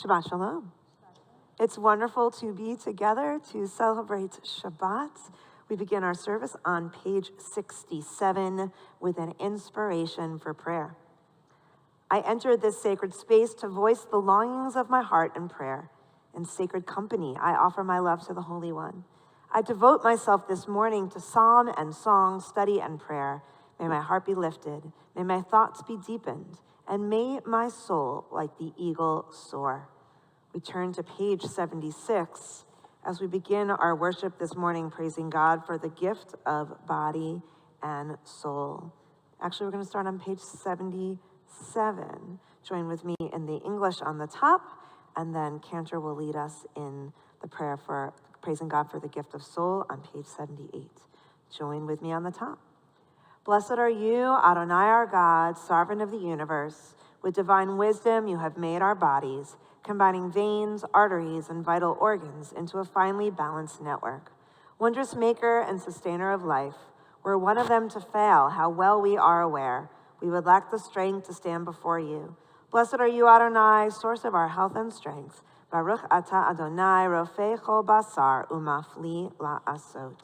Shabbat Shalom. It's wonderful to be together to celebrate Shabbat. We begin our service on page 67 with an inspiration for prayer. I entered this sacred space to voice the longings of my heart in prayer. In sacred company, I offer my love to the Holy One. I devote myself this morning to psalm and song, study and prayer. May my heart be lifted, may my thoughts be deepened, and may my soul, like the eagle, soar. We turn to page 76 as we begin our worship this morning, praising God for the gift of body and soul. Actually, we're going to start on page 77. Join with me in the English on the top, and then Cantor will lead us in the prayer for praising God for the gift of soul on page 78. Join with me on the top. Blessed are you, Adonai our God, sovereign of the universe. With divine wisdom, you have made our bodies, combining veins, arteries, and vital organs into a finely balanced network. Wondrous maker and sustainer of life, were one of them to fail, how well we are aware, we would lack the strength to stand before you. Blessed are you, Adonai, source of our health and strength. Baruch atah Adonai, rofei chol basar, umafli la'asot.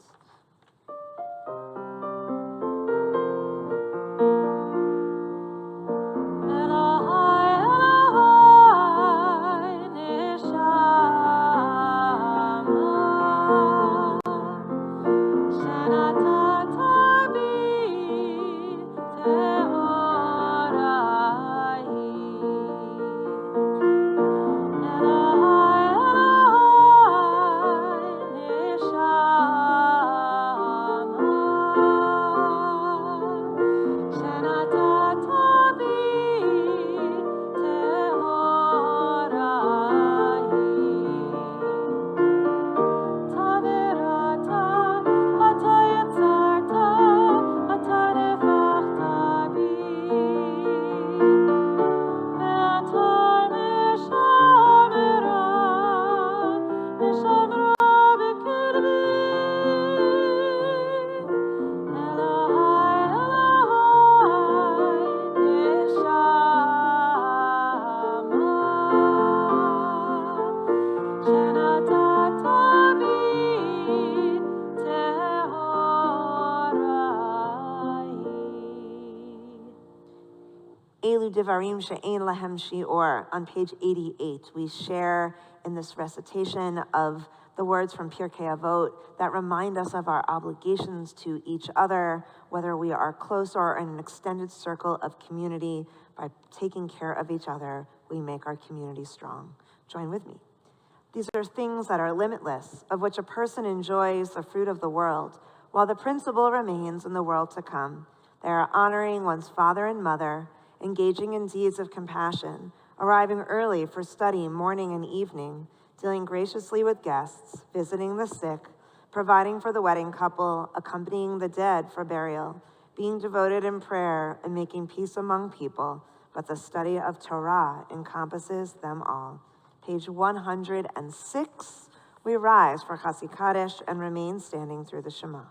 Devarim she'ein lahem shi'or. On page 88, we share in this recitation of the words from Pirkei Avot that remind us of our obligations to each other, whether we are close or in an extended circle of community. By taking care of each other, we make our community strong. Join with me. These are things that are limitless, of which a person enjoys the fruit of the world, while the principle remains in the world to come. They are honoring one's father and mother, engaging in deeds of compassion, arriving early for study morning and evening, dealing graciously with guests, visiting the sick, providing for the wedding couple, accompanying the dead for burial, being devoted in prayer and making peace among people, but the study of Torah encompasses them all. Page 106, we rise for Chasi Kadesh and remain standing through the Shema.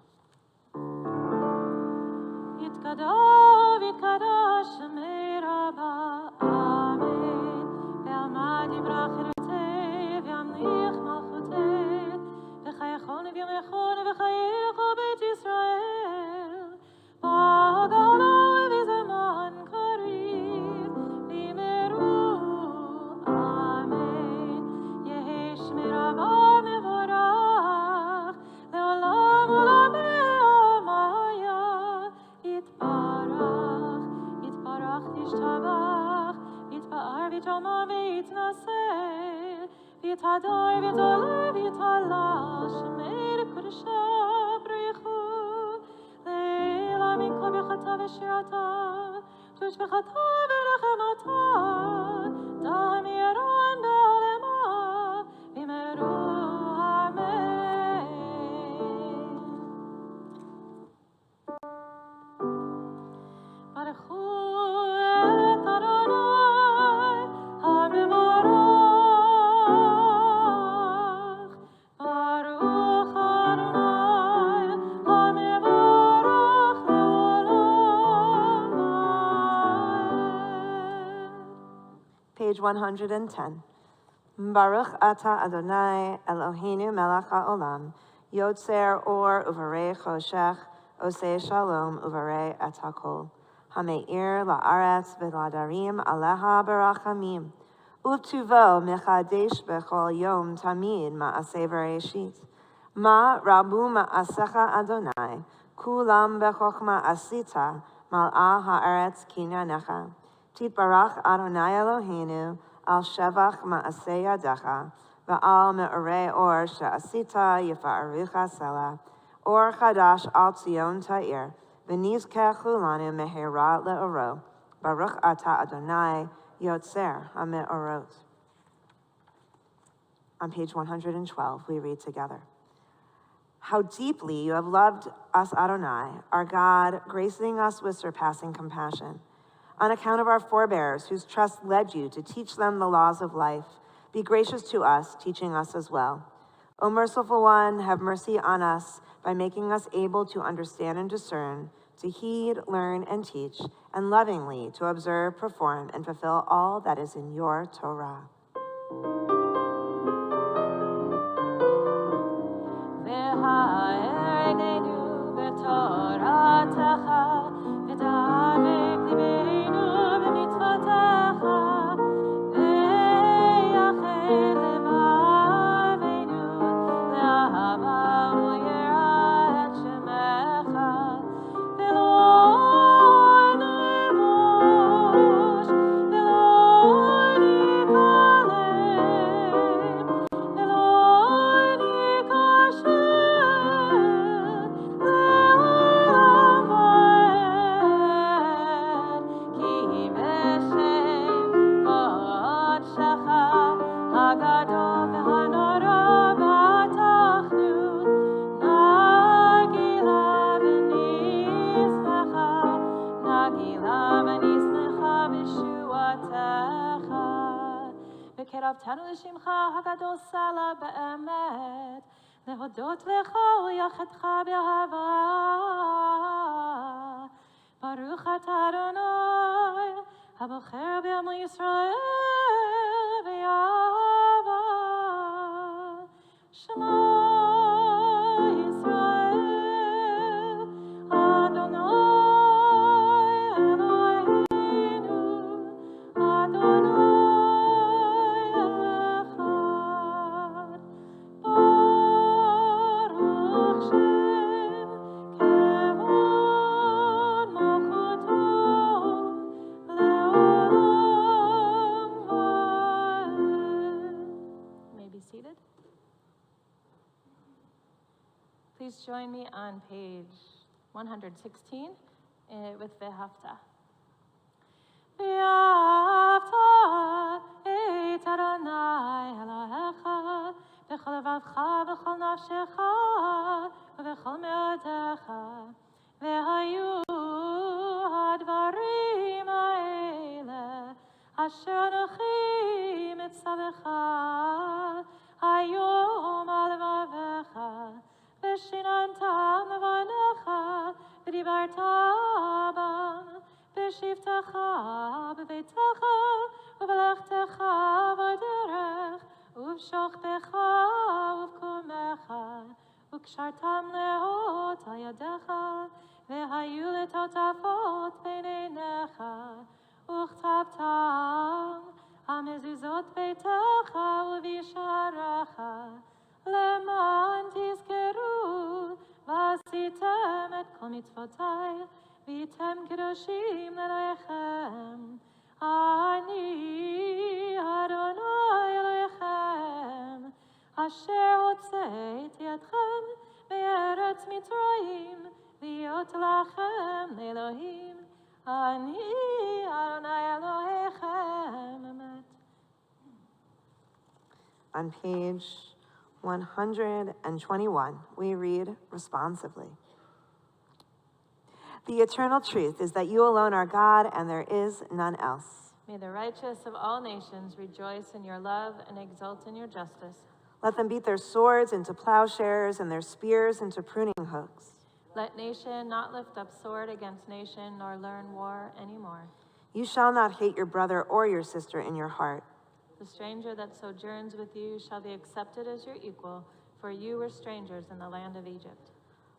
Page 110. Baruch ata Adonai Eloheinu melech haolam, yotzer or uvarei choshech, osei shalom uvarei et hakol. Hameir la'aretz v'ladarim aleha barachamim. Utuvo mechadesh bechol yom tamid ma'aseh v'reishit. Ma rabu ma'asecha Adonai, kulam bechokma asita, mal'ah ha'aretz kinyanecha. Titbarach Adonai Eloheinu, al shevach ma'aseh yadecha, va'al me'orei or she'asita yifa'arucha sela, or chadash al tzion ta'ir, v'nizkech lanu mehera le'oro, Baruch ata Adonai, yotzer ha'me'orot. On page 112, we read together. How deeply you have loved us, Adonai, our God, gracing us with surpassing compassion. On account of our forebears, whose trust led you to teach them the laws of life, be gracious to us, teaching us as well. O merciful one, have mercy on us by making us able to understand and discern, to heed, learn, and teach, and lovingly to observe, perform, and fulfill all that is in your Torah. וקרבתנו לשמך הגדול סלע באמת, להודות לך וליחדך באהבה. ברוך אתה אדוני, הבוחר בעמו ישראל באהבה. שמע ישראל, אדוני אלוהינו, אדוני Please join me on page 116 with Ve'afta. Ve'afta et Adonai Elohecha b'chol levavcha v'chol nafshecha v'chol me'odecha ve'hayu hadvarim ha'ele asher anochi mitzavecha hayom al levavecha Veshinantam levanecha, v'dibartam b'shivtecha, b'beitecha, v'valechtecha v'derech, uv'shochbecha, uv'kumecha, וקשרתם לאות על ידיך, והיו לטוטפות בין עיניך, וכתבתם על מזוזות ביתך ובישעריך, למען תזכרו, ועשיתם את כל מצוותיי, והייתם קדושים לאלוהיכם. אני אדוני אלוהיכם, אשר הוצאתי אתכם מארץ מצרים, להיות לכם לאלוהים. אני אדוני אלוהיכם. אמת. On page 121, we read responsively. The eternal truth is that you alone are God and there is none else. May the righteous of all nations rejoice in your love and exult in your justice. Let them beat their swords into plowshares and their spears into pruning hooks. Let nation not lift up sword against nation, nor learn war anymore. You shall not hate your brother or your sister in your heart. The stranger that sojourns with you shall be accepted as your equal, for you were strangers in the land of Egypt.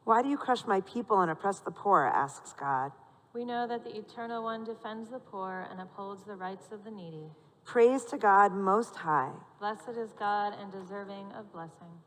Why do you crush my people and oppress the poor? Asks God. We know that the Eternal One defends the poor and upholds the rights of the needy. Praise to God Most High. Blessed is God and deserving of blessing.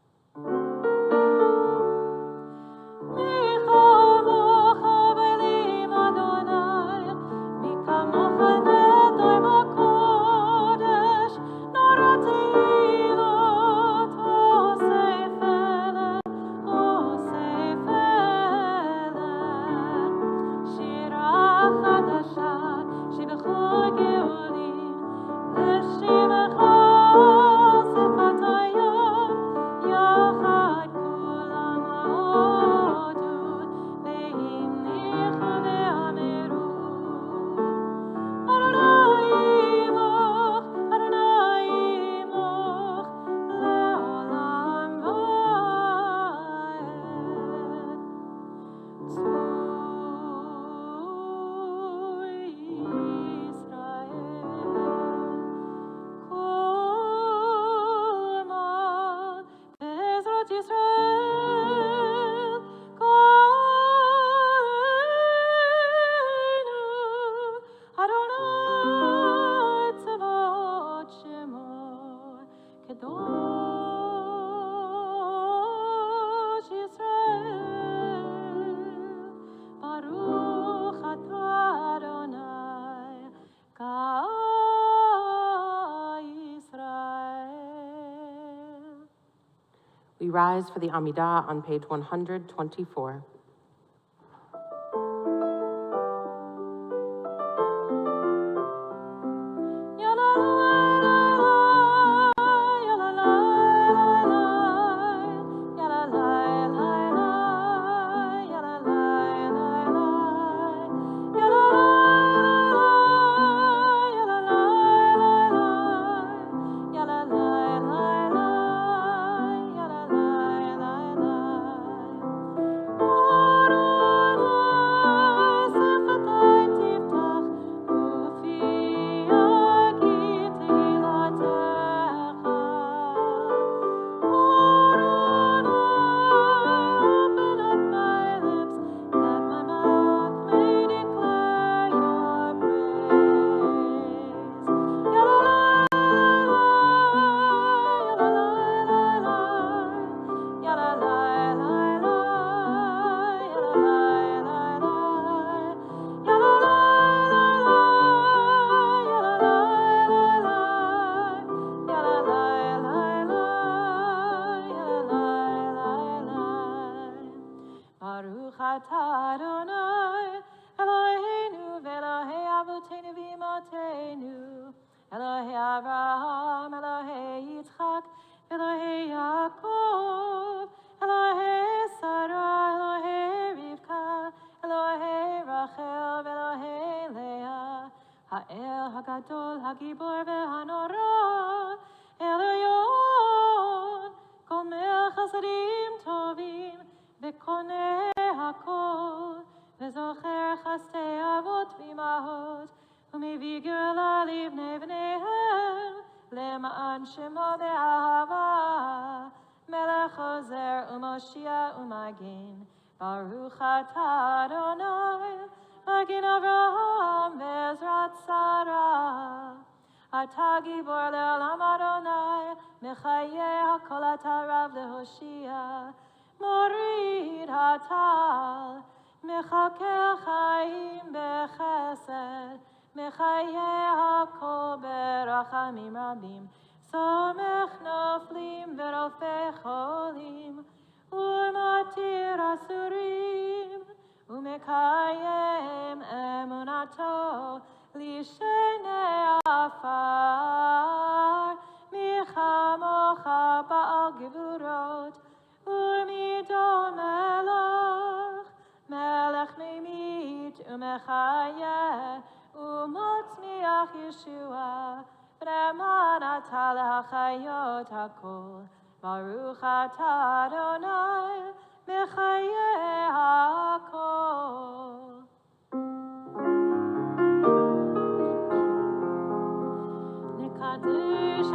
We rise for the Amidah on page 124. Baruch atah Adonai, Magin Avraham Bezrat Sarah. Atah Gibor le'olam Adonai, Mechayeh hakol atah Rav leHoshia. Morid hatal, Mechakel chaim bechesed, Mechayeh hakol berachamim rabim. Somech noflim verofeh cholim. Umatir asurim, umekayem emunato, lishene afar, michamocha ba'al gevurot, umido melech, melech memit, umechayeh, umotzmiach Yeshua, b'neman atah lehachayot hakol. Baruch atah Adonai, mechayeh hakol. Nekadesh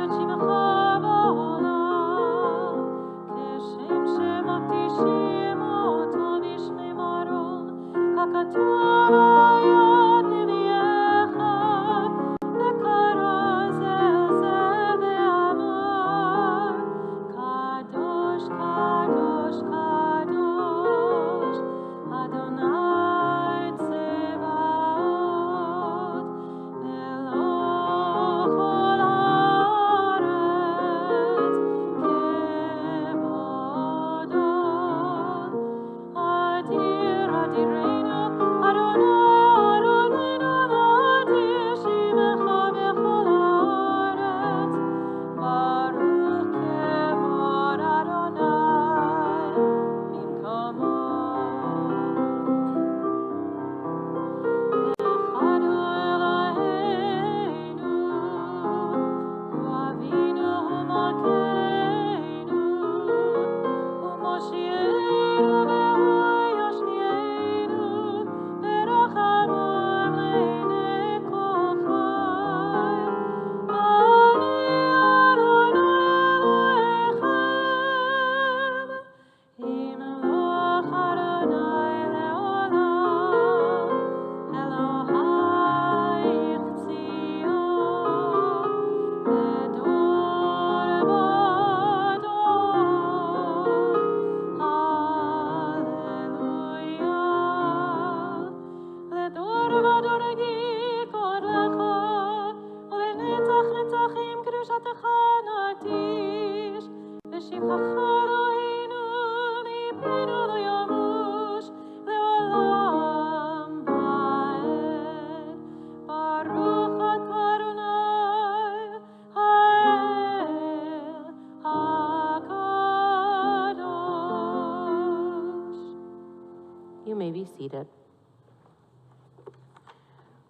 You may be seated.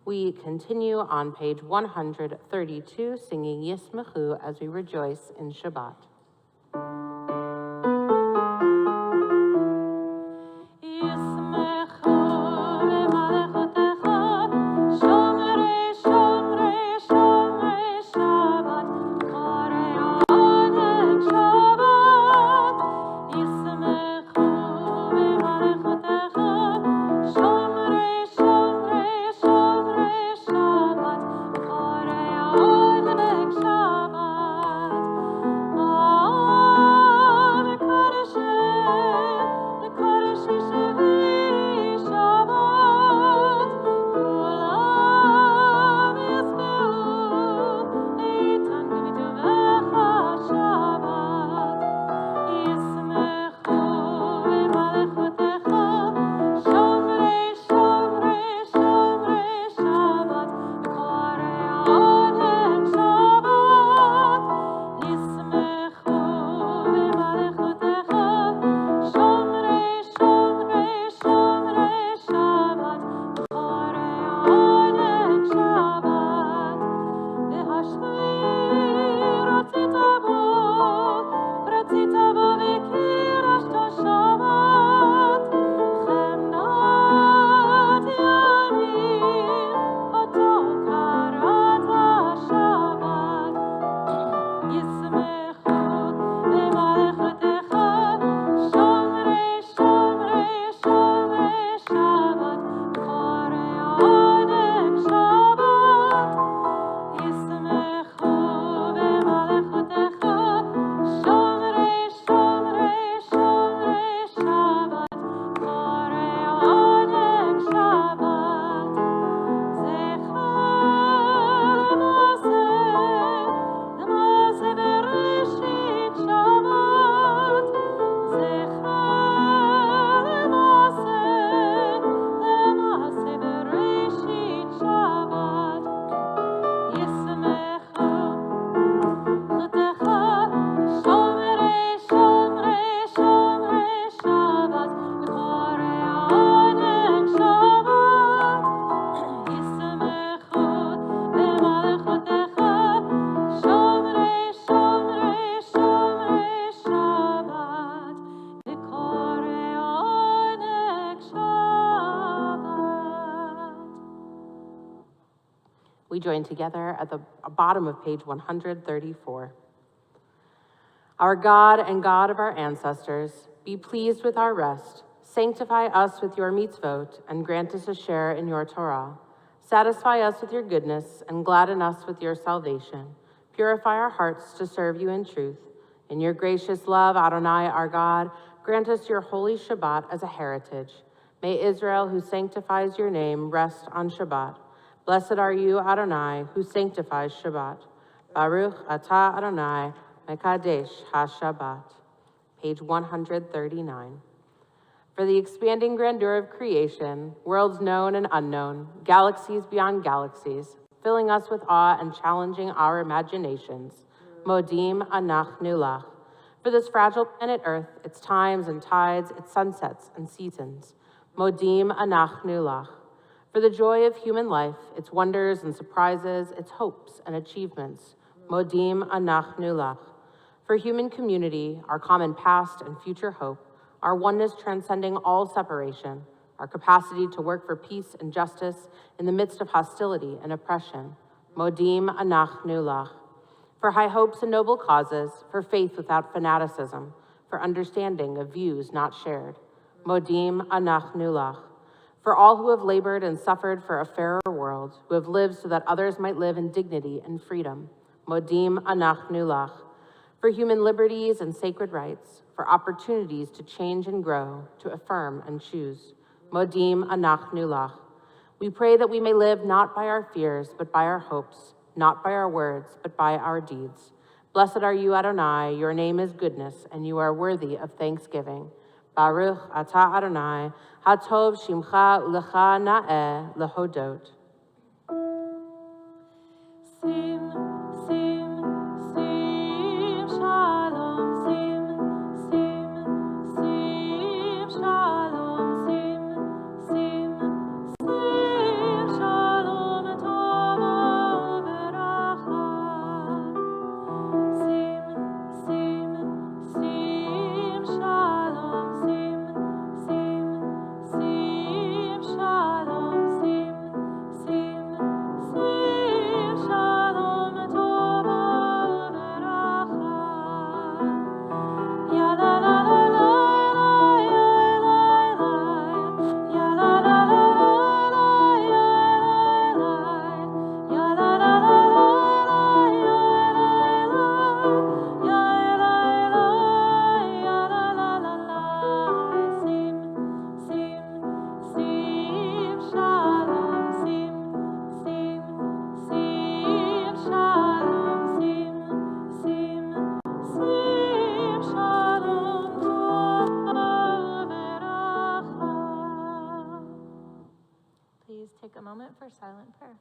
We continue on page 132, singing Yismechu as we rejoice in Shabbat. We join together at the bottom of page 134. Our God and God of our ancestors, be pleased with our rest. Sanctify us with your mitzvot and grant us a share in your Torah. Satisfy us with your goodness and gladden us with your salvation. Purify our hearts to serve you in truth. In your gracious love, Adonai, our God, grant us your holy Shabbat as a heritage. May Israel, who sanctifies your name, rest on Shabbat. Blessed are you, Adonai, who sanctifies Shabbat. Baruch atah Adonai, Mekadesh HaShabbat. Page 139. For the expanding grandeur of creation, worlds known and unknown, galaxies beyond galaxies, filling us with awe and challenging our imaginations, Modim Anachnu Lach. For this fragile planet Earth, its times and tides, its sunsets and seasons, Modim Anachnu Lach. For the joy of human life, its wonders and surprises, its hopes and achievements, Modim Anachnu Lach. For human community, our common past and future hope, our oneness transcending all separation, our capacity to work for peace and justice in the midst of hostility and oppression, Modim Anachnu Lach. For high hopes and noble causes, for faith without fanaticism, for understanding of views not shared, Modim Anachnu Lach. For all who have labored and suffered for a fairer world, who have lived so that others might live in dignity and freedom, Modim Anachnu Lach. For human liberties and sacred rights, for opportunities to change and grow, to affirm and choose, Modim Anachnu Lach. We pray that we may live not by our fears, but by our hopes, not by our words, but by our deeds. Blessed are you, Adonai, your name is goodness, and you are worthy of thanksgiving. Baruch atah Adonai, hatov shimcha ulecha na'eh lehodot. Sim, sim, sim, shalom, sim, sim, sim, shalom, sim, moment for silent prayer.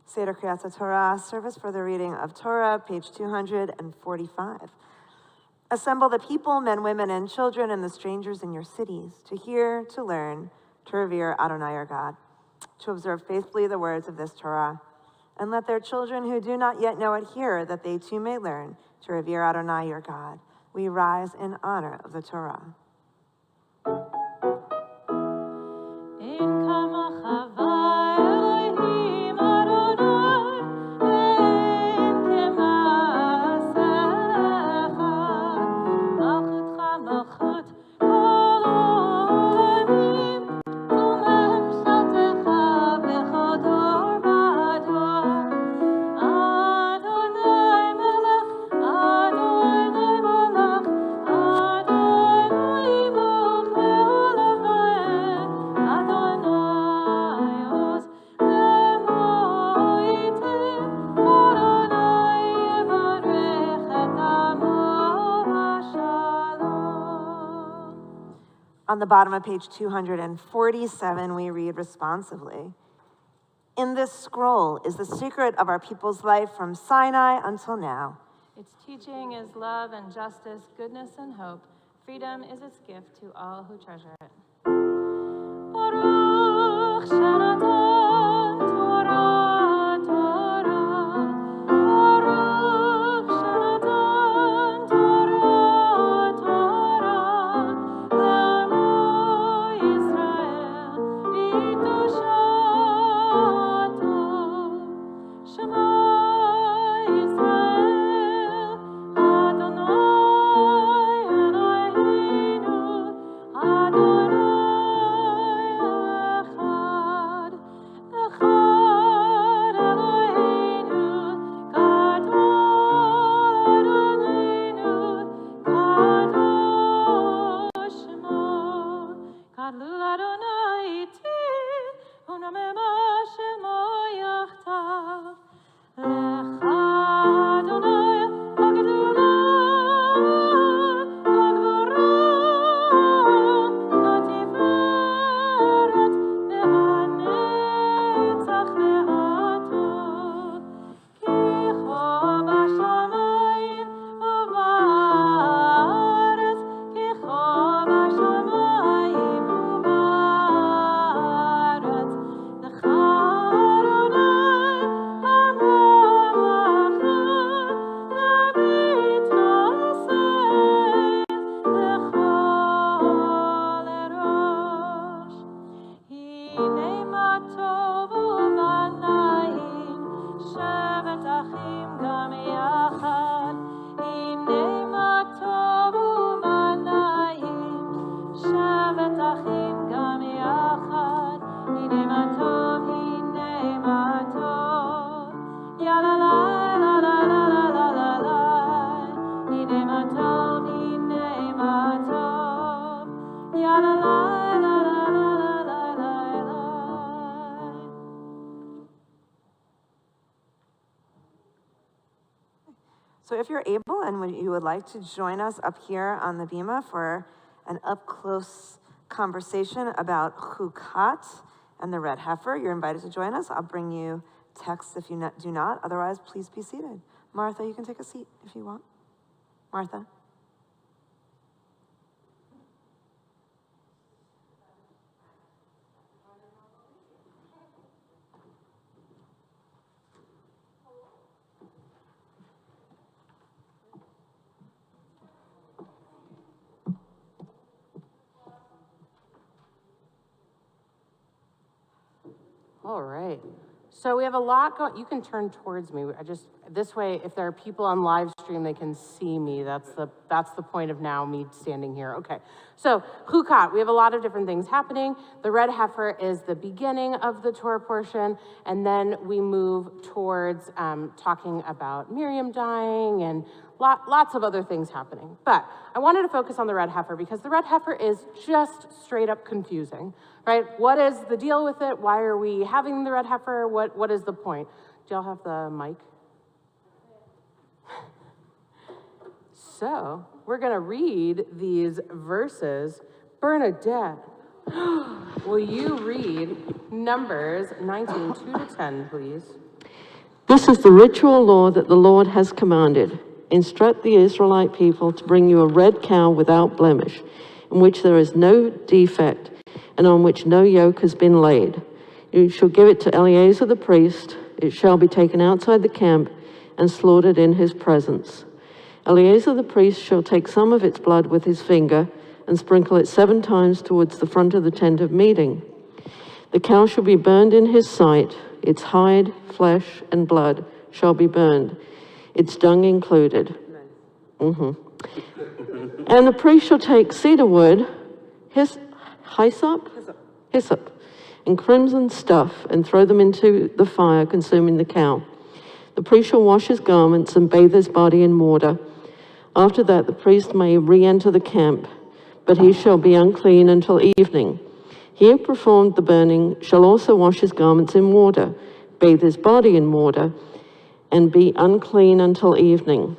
Seder Kriyat Torah, service for the reading of Torah, page 245. Assemble the people, men, women, and children, and the strangers in your cities, to hear, to learn, to revere Adonai our God, to observe faithfully the words of this Torah. And let their children who do not yet know it hear, that they too may learn to revere Adonai your God. We rise in honor of the Torah. On the bottom of page 247, we read responsively. In this scroll is the secret of our people's life from Sinai until now. Its teaching is love and justice, goodness and hope. Freedom is its gift to all who treasure it. Baruch Shanatan Torah Torah. Baruch Shanatan Torah Torah. Lamo Yisrael B'Toshato. Shema Yisrael Adonai Eloheinu Adonai. So if you're able and you would like to join us up here on the bima for an up-close conversation about Chukat and the red heifer, you're invited to join us. I'll bring you texts if you do not. Otherwise, please be seated. Martha, you can take a seat if you want. Martha. All right. So we have a lot going. You can turn towards me. This way, if there are people on live stream, they can see me. That's the point of now me standing here. Okay. So Chukat, we have a lot of different things happening. The red heifer is the beginning of the Torah portion, and then we move towards talking about Miriam dying and lots of other things happening. But I wanted to focus on the red heifer because the red heifer is just straight up confusing. Right? What is the deal with it? Why are we having the red heifer? What is the point? Do y'all have the mic? So, we're going to read these verses. Bernadette, will you read Numbers 19, 2 to 10, please? This is the ritual law that the Lord has commanded. Instruct the Israelite people to bring you a red cow without blemish, in which there is no defect, and on which no yoke has been laid. You shall give it to Eleazar the priest. It shall be taken outside the camp and slaughtered in his presence. Eleazar the priest shall take some of its blood with his finger and sprinkle it 7 times towards the front of the tent of meeting. The cow shall be burned in his sight. Its hide, flesh, and blood shall be burned, its dung included. And the priest shall take cedar wood, hyssop, and crimson stuff, and throw them into the fire, consuming the cow. The priest shall wash his garments and bathe his body in water. After that, the priest may re-enter the camp, but he shall be unclean until evening. He who performed the burning shall also wash his garments in water, bathe his body in water, and be unclean until evening.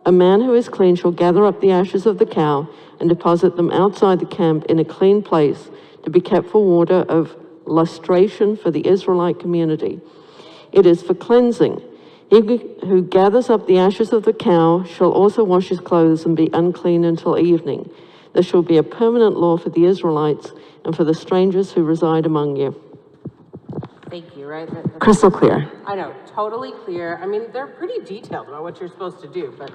A man who is clean shall gather up the ashes of the cow and deposit them outside the camp in a clean place to be kept for water of lustration for the Israelite community. It is for cleansing. He who gathers up the ashes of the cow shall also wash his clothes and be unclean until evening. This shall be a permanent law for the Israelites and for the strangers who reside among you. Thank you, right? Crystal clear. I know, totally clear. I mean, they're pretty detailed about what you're supposed to do, but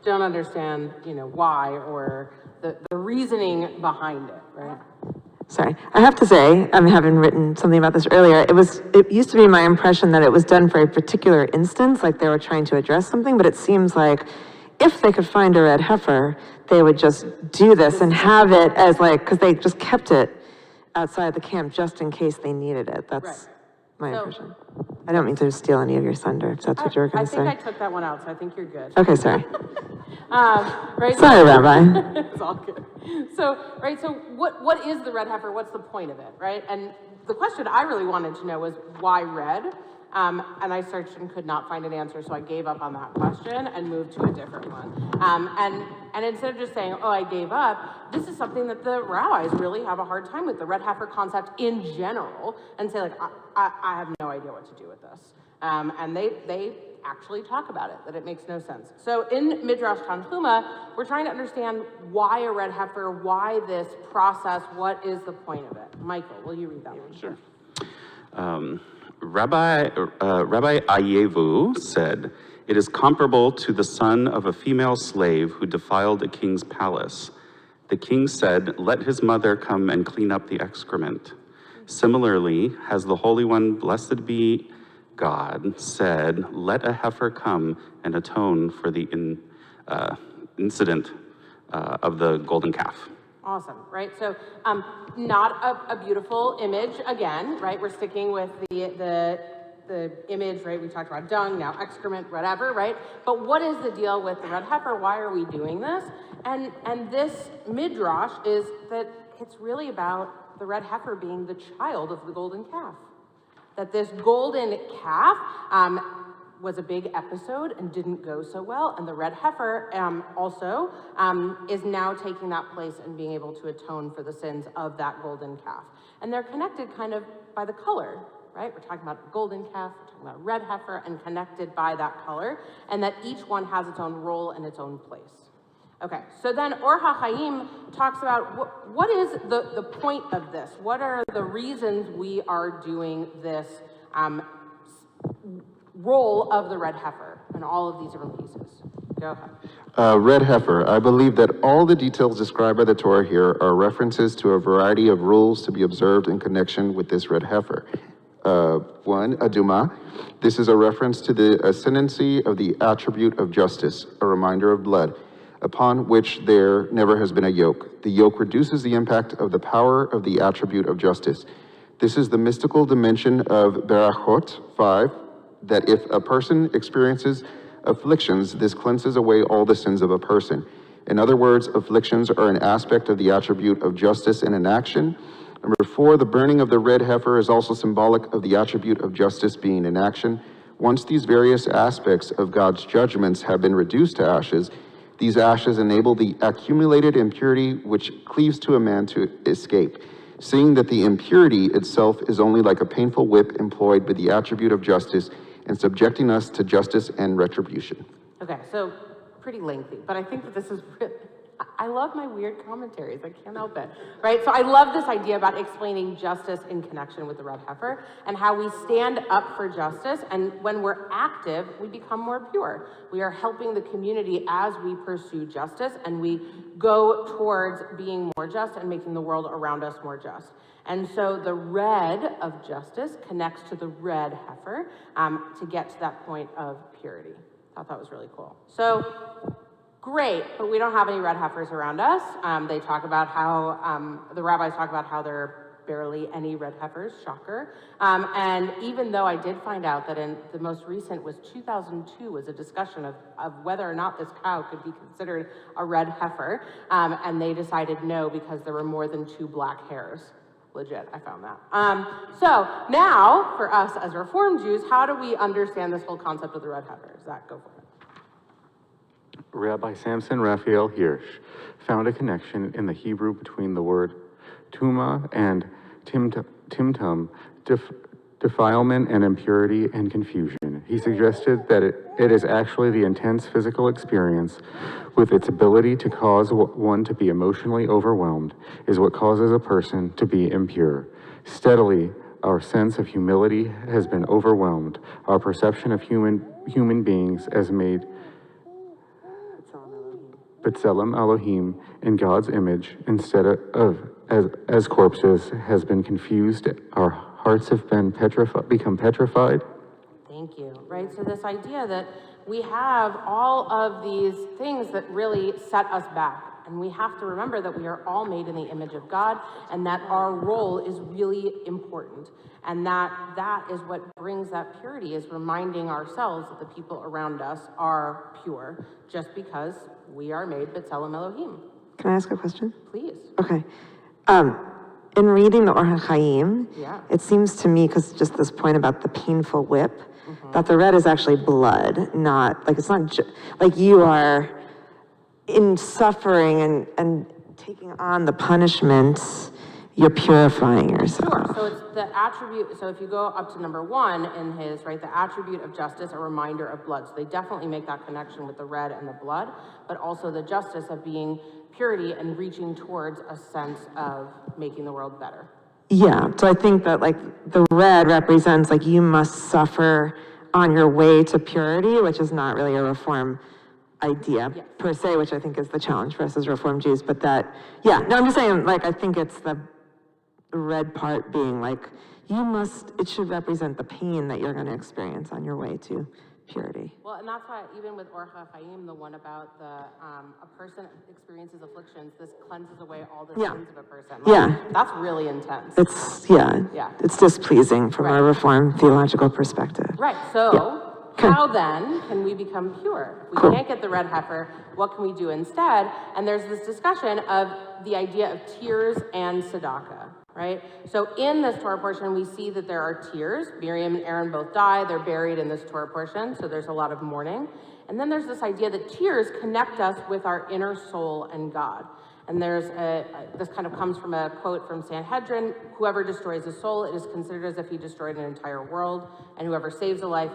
don't understand, why or the reasoning behind it, right? Sorry, I have to say, having written something about this earlier, it used to be my impression that it was done for a particular instance, like they were trying to address something, but it seems like if they could find a red heifer, they would just do this and have it as because they just kept it outside the camp just in case they needed it. That's my impression. I don't mean to steal any of your thunder, if that's what you were going to say. I think I took that one out, so I think you're good. Okay, sorry. Right? Sorry, Rabbi. It's all good. So what is the red heifer? What's the point of it, right? And the question I really wanted to know was why red? And I searched and could not find an answer, so I gave up on that question and moved to a different one. And instead of just saying, oh, I gave up, this is something that the rabbis really have a hard time with, the red heifer concept in general, and say, I have no idea what to do with this. And they actually talk about it, that it makes no sense. So in Midrash Tanhuma, we're trying to understand why a red heifer, why this process, what is the point of it? Michael, will you read that one? Sure. Rabbi Ayevu said, "It is comparable to the son of a female slave who defiled a king's palace. The king said, 'Let his mother come and clean up the excrement.' Similarly, has the Holy One, blessed be God, said, 'Let a heifer come and atone for the incident of the golden calf.'" Awesome, right? So not a beautiful image again, right? We're sticking with the image, right? We talked about dung, now excrement, whatever, right? But what is the deal with the red heifer? Why are we doing this? And this midrash is that it's really about the red heifer being the child of the golden calf. That this golden calf, was a big episode and didn't go so well. And the red heifer also is now taking that place and being able to atone for the sins of that golden calf. And they're connected kind of by the color, right? We're talking about golden calf, we're talking about red heifer, and connected by that color, and that each one has its own role and its own place. Okay, so then Or HaChaim talks about what is the point of this? What are the reasons we are doing this role of the red heifer and all of these different pieces? Go ahead. Red heifer. I believe that all the details described by the Torah here are references to a variety of rules to be observed in connection with this red heifer. One, aduma. This is a reference to the ascendancy of the attribute of justice, a reminder of blood, upon which there never has been a yoke. The yoke reduces the impact of the power of the attribute of justice. This is the mystical dimension of Berachot 5, that if a person experiences afflictions, this cleanses away all the sins of a person. In other words, afflictions are an aspect of the attribute of justice and an action. Number 4, the burning of the red heifer is also symbolic of the attribute of justice being in action. Once these various aspects of God's judgments have been reduced to ashes, these ashes enable the accumulated impurity which cleaves to a man to escape, seeing that the impurity itself is only like a painful whip employed by the attribute of justice and subjecting us to justice and retribution. Okay, so pretty lengthy, but I think that this is I love my weird commentaries. I can't help it, right? So I love this idea about explaining justice in connection with the red heifer and how we stand up for justice. And when we're active, we become more pure. We are helping the community as we pursue justice, and we go towards being more just and making the world around us more just. And so the red of justice connects to the red heifer to get to that point of purity. I thought that was really cool. So great, but we don't have any red heifers around us. They talk about how, the rabbis talk about how there are barely any red heifers, shocker. And even though I did find out that in the most recent was 2002 was a discussion of whether or not this cow could be considered a red heifer. And they decided no, because there were more than 2 black hairs. Legit, I found that. So now, for us as Reformed Jews, how do we understand this whole concept of the red heifer? Zach, go for it. Rabbi Samson Raphael Hirsch found a connection in the Hebrew between the word tuma and timtum, defilement and impurity and confusion. He suggested that it is actually the intense physical experience with its ability to cause one to be emotionally overwhelmed is what causes a person to be impure. Steadily, our sense of humility has been overwhelmed. Our perception of human beings as made B'Tselem Elohim in God's image instead of as corpses has been confused. Our hearts have been become petrified. Thank you. Right, so this idea that we have all of these things that really set us back. And we have to remember that we are all made in the image of God and that our role is really important. And that is what brings that purity, is reminding ourselves that the people around us are pure just because we are made B'Tselem Elohim. Can I ask a question? Please. Okay. In reading the Or HaChaim, Yeah. it seems to me, because just this point about the painful whip, that the red is actually blood, not, like, it's not, like you are in suffering and taking on the punishment, you're purifying yourself. Sure, so it's the attribute, so if you go up to number 1 in his, right, the attribute of justice, a reminder of blood. So they definitely make that connection with the red and the blood, but also the justice of being purity and reaching towards a sense of making the world better. Yeah, so I think that like the red represents like you must suffer on your way to purity, which is not really a Reform idea per se, which I think is the challenge for us as Reformed Jews. But that, yeah, no, I'm just saying, like, I think it's the red part being like, it should represent the pain that you're going to experience on your way to purity. Well, and that's why even with Or HaChaim, the one about a person experiences afflictions, this cleanses away all the sins of a person. Like, Yeah. That's really intense. It's displeasing from a Reformed theological perspective. Right, so how then can we become pure? If we can't get the red heifer, what can we do instead? And there's this discussion of the idea of tears and tzedakah. right? So in this Torah portion, we see that there are tears. Miriam and Aaron both die. They're buried in this Torah portion, so there's a lot of mourning. And then there's this idea that tears connect us with our inner soul and God. And this kind of comes from a quote from Sanhedrin: whoever destroys a soul, it is considered as if he destroyed an entire world, and whoever saves a life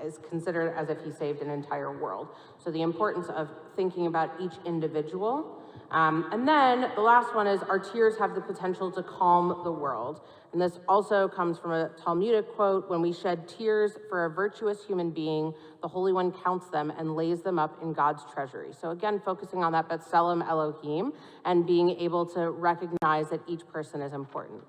is considered as if he saved an entire world. So the importance of thinking about each individual. And then the last one is, our tears have the potential to calm the world. And this also comes from a Talmudic quote: when we shed tears for a virtuous human being, the Holy One counts them and lays them up in God's treasury. So again, focusing on that B'Tselem Elohim and being able to recognize that each person is important.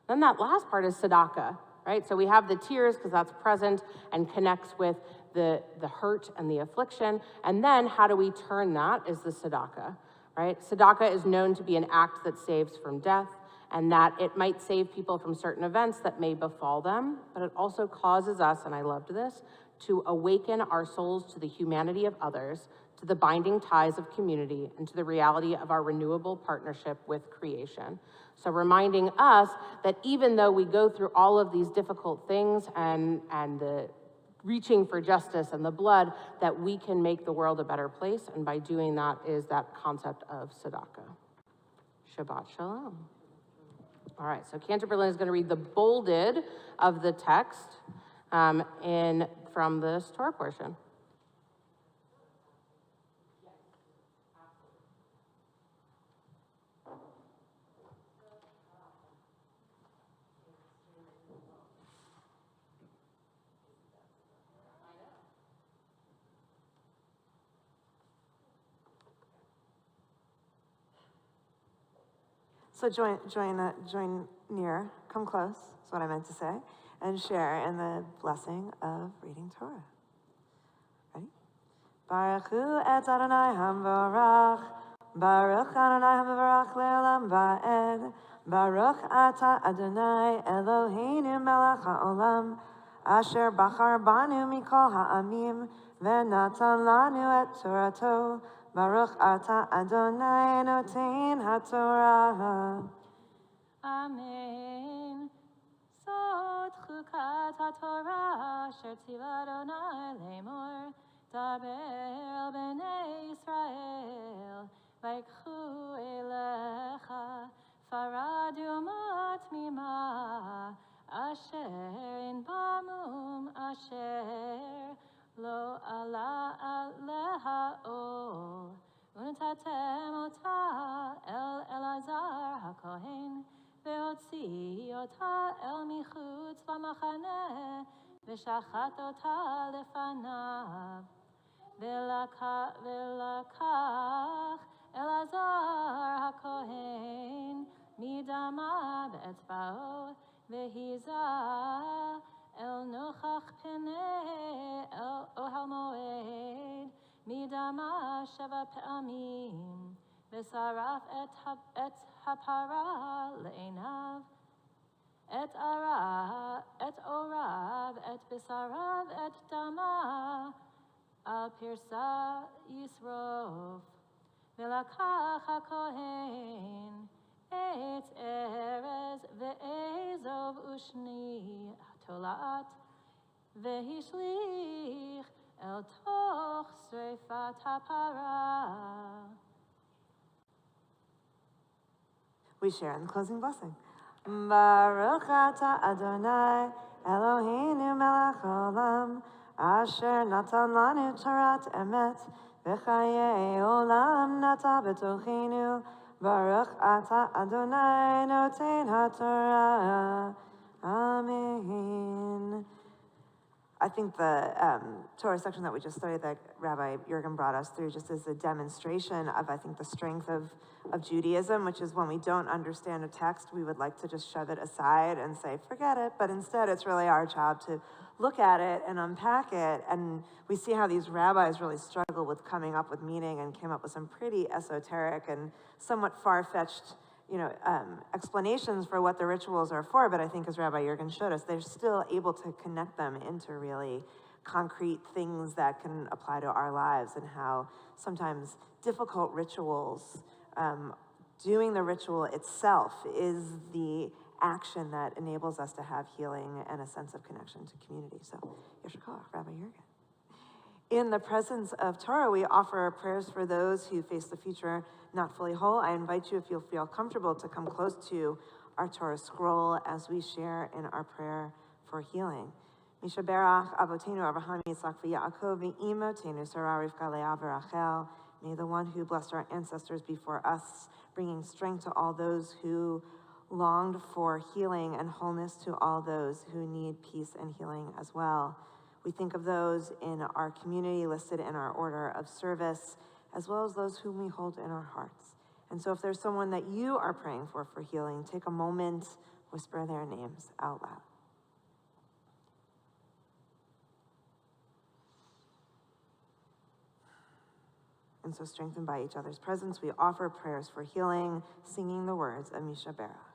Then that last part is tzedakah, right? So we have the tears because that's present and connects with the hurt and the affliction. And then how do we turn that is the tzedakah, right? Tzedakah is known to be an act that saves from death, and that it might save people from certain events that may befall them, but it also causes us, and I loved this, to awaken our souls to the humanity of others, to the binding ties of community, and to the reality of our renewable partnership with creation. So reminding us that even though we go through all of these difficult things and the reaching for justice and the blood, that we can make the world a better place, and by doing that is that concept of tzedakah. Shabbat Shalom. All right, so Cantor Berlin is going to read the bolded of the text from the Torah portion. So join near, come close, is what I meant to say, and share in the blessing of reading Torah. Ready? Baruch hu et Adonai hamvarach, Baruch Adonai hamvarach le'olam va'ed, Baruch ata Adonai Eloheinu melech ha'olam, asher bachar banu mikol ha'amim, ve'natan lanu et Torato, Baruch ata Adonai noten haTorah. Amen. Sot chukat haTorah asher tzivah Adonai lemor, daber el bnei Yisrael, vayikchu elecha, faradu matmima, asher in bamum, asher lo ala aleha ol, untatem ota el Elazar hakohen, ve'otzi ota el michutz lamachane, ve'shachat ota lefanav, ve'lakach Elazar hakohen, midama be'etzba'o, ve'hiza el nochach penei el ohel moed, midama sheva pe'amim, v'saraf et hapara le'enav, et orav, et bisarav, et dama, al pirsa yisrof, v'lakach hakohen, et erez ve'ezov ushni tolat, ve'hishlich el toch srefat hapara. We share in the closing blessing. Baruch ata Adonai Eloheinu melech olam, asher natan lanu torat emet, v'chayei olam nata b'tochenu, Baruch ata Adonai noten haTorah. Amen. I think the Torah section that we just studied, that Rabbi Jurgen brought us through, just as a demonstration of, I think, the strength of Judaism, which is when we don't understand a text, we would like to just shove it aside and say, forget it. But instead, it's really our job to look at it and unpack it. And we see how these rabbis really struggle with coming up with meaning and came up with some pretty esoteric and somewhat far-fetched explanations for what the rituals are for, but I think as Rabbi Jurgen showed us, they're still able to connect them into really concrete things that can apply to our lives, and how sometimes difficult rituals, doing the ritual itself is the action that enables us to have healing and a sense of connection to community. So, Yasher Koach, Rabbi Jurgen. In the presence of Torah, we offer prayers for those who face the future not fully whole. I invite you, if you'll feel comfortable, to come close to our Torah scroll as we share in our prayer for healing. Misha Berach, Avotenu, Abraham, Yitzchak, Yaakov, Imotenu, Sarah, Rivka, Leah, Rachel. May the one who blessed our ancestors before us, bringing strength to all those who longed for healing and wholeness to all those who need peace and healing as well. We think of those in our community listed in our order of service, as well as those whom we hold in our hearts. And so if there's someone that you are praying for healing, take a moment, whisper their names out loud. And so, strengthened by each other's presence, we offer prayers for healing, singing the words of Misha Berach.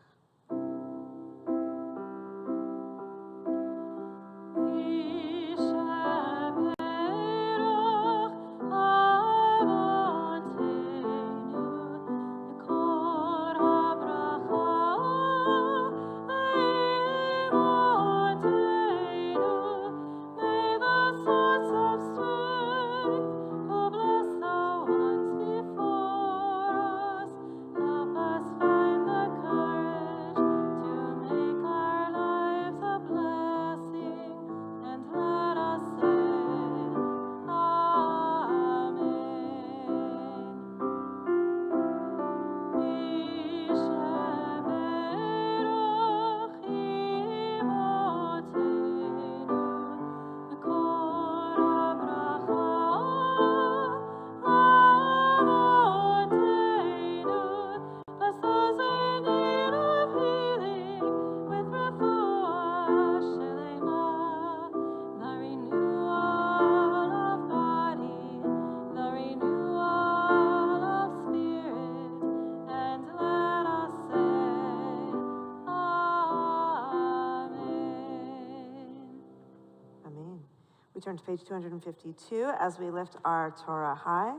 Turn to page 252 as we lift our Torah high.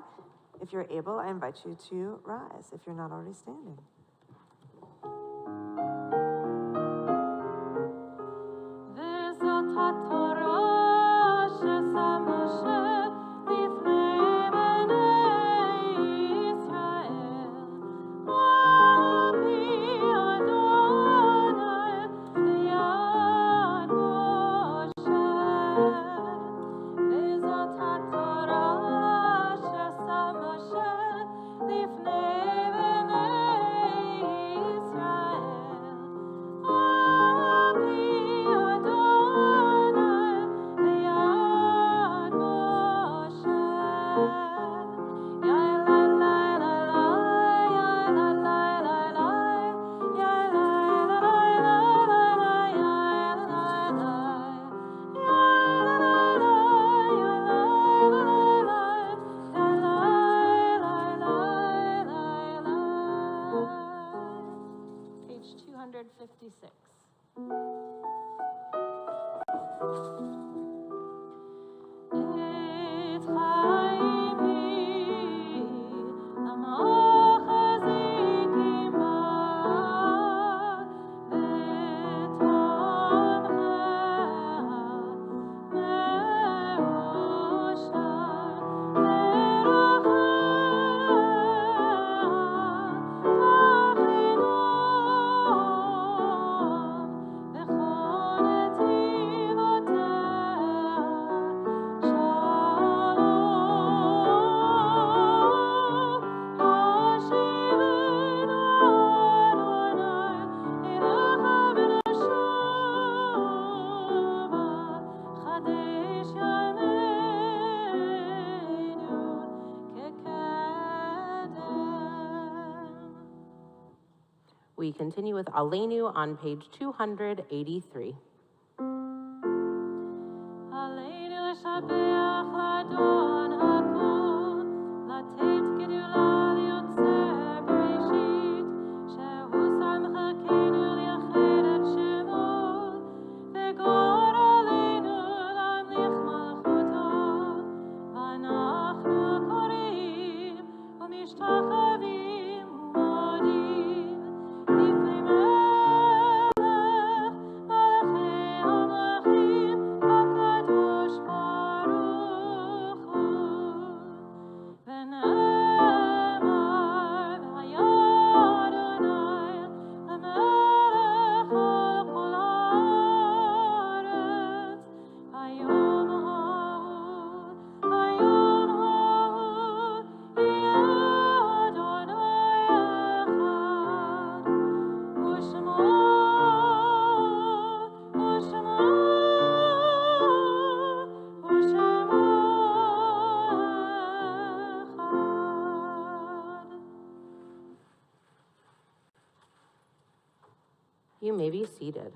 If you're able, I invite you to rise if you're not already standing. Page 256. We continue with Aleinu on page 283. be seated.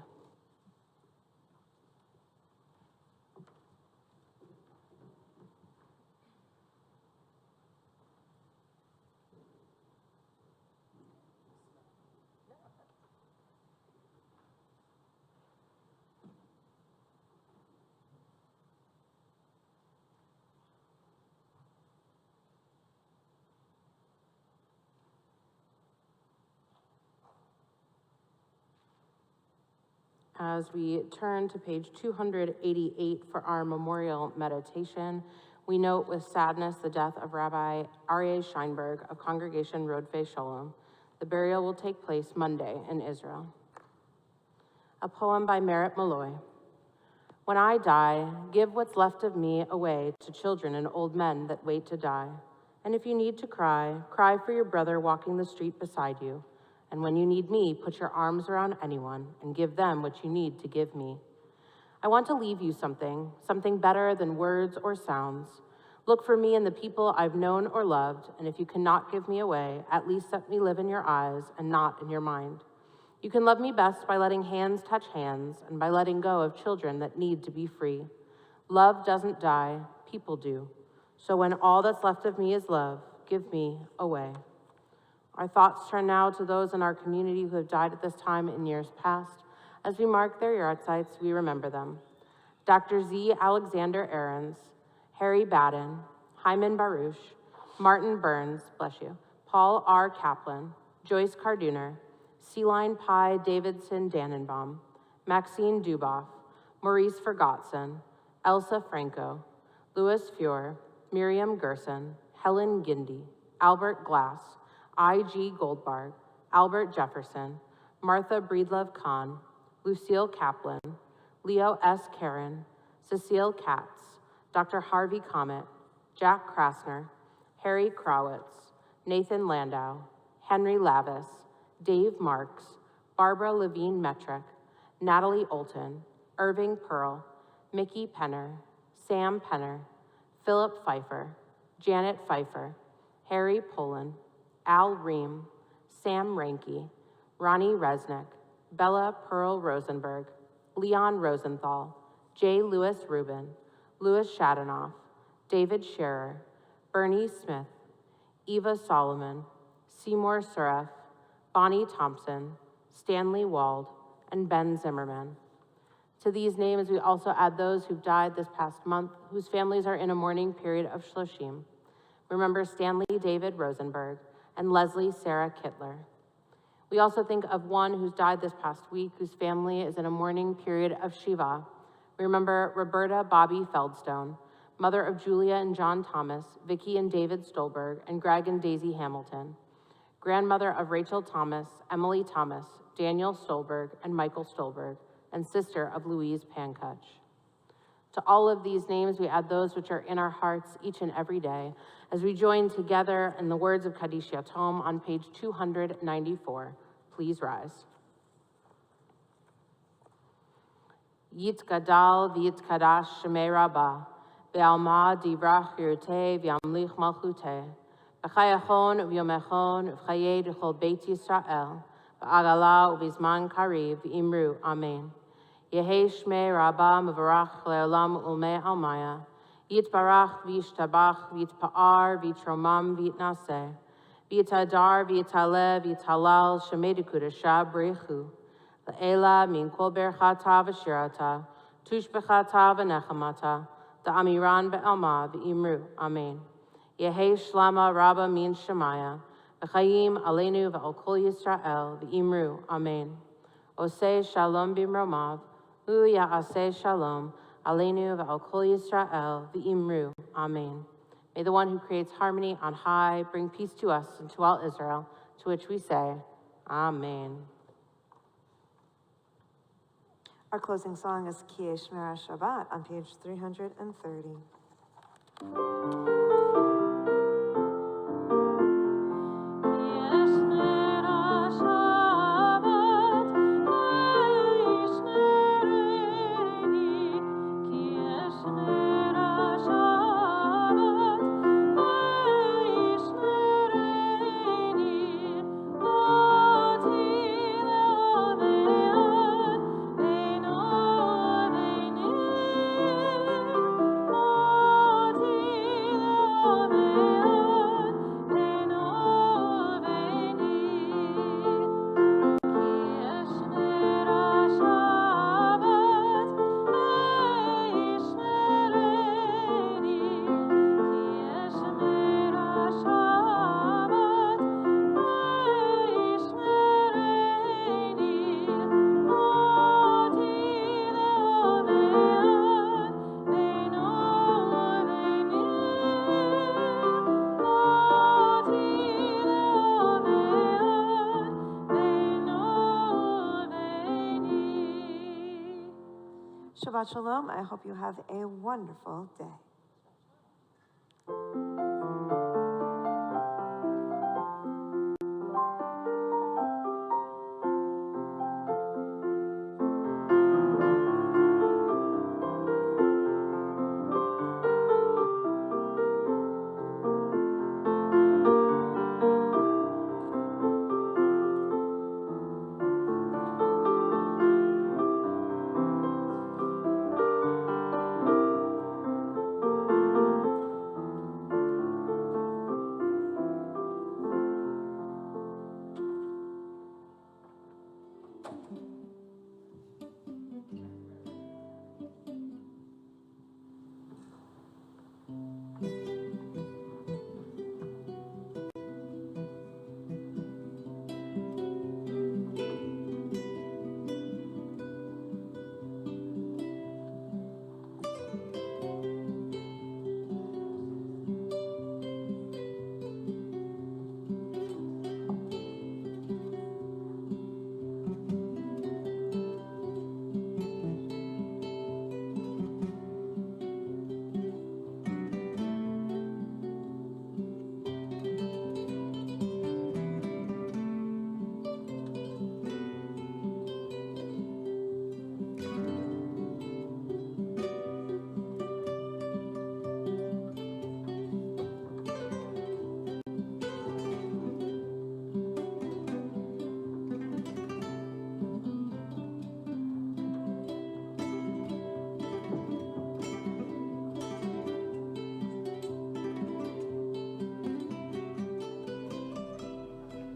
As we turn to page 288 for our memorial meditation, we note with sadness the death of Rabbi Aryeh Sheinberg of Congregation Rodfei Shalom. The burial will take place Monday in Israel. A poem by Merit Malloy. When I die, give what's left of me away to children and old men that wait to die. And if you need to cry, cry for your brother walking the street beside you. And when you need me, put your arms around anyone and give them what you need to give me. I want to leave you something better than words or sounds. Look for me in the people I've known or loved, and if you cannot give me away, at least let me live in your eyes and not in your mind. You can love me best by letting hands touch hands and by letting go of children that need to be free. Love doesn't die, people do. So when all that's left of me is love, give me away. Our thoughts turn now to those in our community who have died at this time in years past. As we mark their yard sites, we remember them. Dr. Z. Alexander Ahrens, Harry Baden, Hyman Baruch, Martin Burns, bless you, Paul R. Kaplan, Joyce Carduner, Celine Pi Davidson Dannenbaum, Maxine Duboff, Maurice Fergotson, Elsa Franco, Louis Fuhr, Miriam Gerson, Helen Gindi, Albert Glass, I.G. Goldberg, Albert Jefferson, Martha Breedlove Kahn, Lucille Kaplan, Leo S. Karen, Cecile Katz, Dr. Harvey Comet, Jack Krasner, Harry Krawitz, Nathan Landau, Henry Lavis, Dave Marks, Barbara Levine Metrick, Natalie Olton, Irving Pearl, Mickey Penner, Sam Penner, Philip Pfeiffer, Janet Pfeiffer, Harry Poland, Al Ream, Sam Ranke, Ronnie Resnick, Bella Pearl Rosenberg, Leon Rosenthal, J. Lewis Rubin, Louis Shadanoff, David Scherer, Bernie Smith, Eva Solomon, Seymour Suref, Bonnie Thompson, Stanley Wald, and Ben Zimmerman. To these names, we also add those who've died this past month, whose families are in a mourning period of Shloshim. Remember Stanley David Rosenberg and Leslie Sarah Kittler. We also think of one who's died this past week, whose family is in a mourning period of Shiva. We remember Roberta Bobby Feldstone, mother of Julia and John Thomas, Vicky and David Stolberg, and Greg and Daisy Hamilton, grandmother of Rachel Thomas, Emily Thomas, Daniel Stolberg, and Michael Stolberg, and sister of Louise Pankutch. To all of these names, we add those which are in our hearts each and every day, as we join together in the words of Kaddish Yatom on page 294. Please rise. Yitgadal v'yitkadash shemei Rabbah, be'alma divrach yirteh v'yamlich malchuteh, b'chayachon v'yomechon v'chayei d'chol beit Yisrael, b'agala u'vizman kariv v'imru, amen. Yehei shmei Rabbah mevarach le'olam ulmei almaya, Yitbarach v'yishtabach v'yitpa'ar v'yitromam v'yitnaseh, v'yitadar v'yitaleh v'yitalal shemei d'kudashah b'rechu, Le'ela min kol berchata v'shirata, tushbechata v'nechamata, da'amiran be'alma v'imru, amen. Yehei shlama rabba min shemaya, v'chayim aleinu v'al kol Yisrael v'imru, amen. Oseh shalom b'mromav, hu ya'aseh shalom, aleinu v'al kol Yisrael v'imru, amen. May the one who creates harmony on high bring peace to us and to all Israel, to which we say, amen. Our closing song is Ki Shmera Shabbat on page 330. Oti le'omeah Shabbat Shalom. I hope you have a wonderful day.